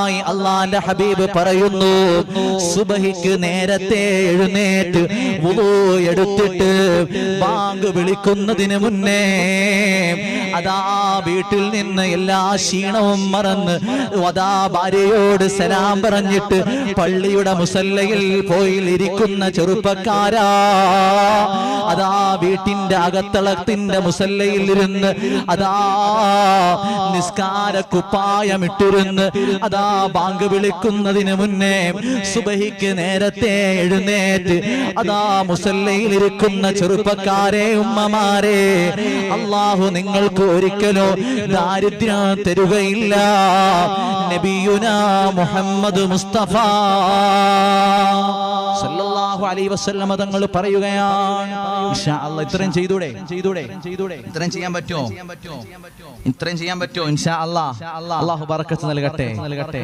ഒന്നാമതായി അല്ലാഹുവിന്റെ ഹബീബ് പറയുന്നു, സുബഹിക്ക് നേരത്തെ എഴുന്നേറ്റ് വുളൂ എടുത്തിട്ട് ബാങ്ക് വിളിക്കുന്നതിന് മുന്നേ അതാ വീട്ടിൽ നിന്ന് എല്ലാ ക്ഷീണവും മറന്ന് അതാ ഭാര്യയോട് സലാം പറഞ്ഞിട്ട് പള്ളിയുടെ മുസല്ലയിൽ പോയി ഇരിക്കുന്ന ചെറുപ്പക്കാരാ, അതാ വീട്ടിന്റെ അകത്തളത്തിന്റെ മുസല്ലയിൽ ഇരുന്ന് അതാ നിസ്കാര കുപ്പായമിട്ടിരുന്ന് അതാ ബാങ്ക് വിളിക്കുന്നതിന് മുന്നേ സുബഹിക്ക് നേരത്തെ എഴുന്നേറ്റ് അതാ മുസല്ലയിൽ ഇരിക്കുന്ന ചെറുപ്പക്കാരെ, ഉമ്മമാരെ, അല്ലാഹു നിങ്ങൾക്ക് ഒരിക്കലോ ദാരിദ്ര്യം തരുകയില്ല. നബിയുനാ മുഹമ്മദ് മുസ്തഫ സല്ലല്ലാഹു അലൈഹി വസല്ലം തങ്ങൾ പറയുകയാണ്, ഇൻഷാ അല്ലാഹ് ഇത്രയും ചെയ്തൂടെ? ഇത്രയും ചെയ്യാൻ പറ്റുമോ? ഇൻഷാ അല്ലാഹ്. അല്ലാഹു ബറക്കത്ത് നൽകട്ടെ.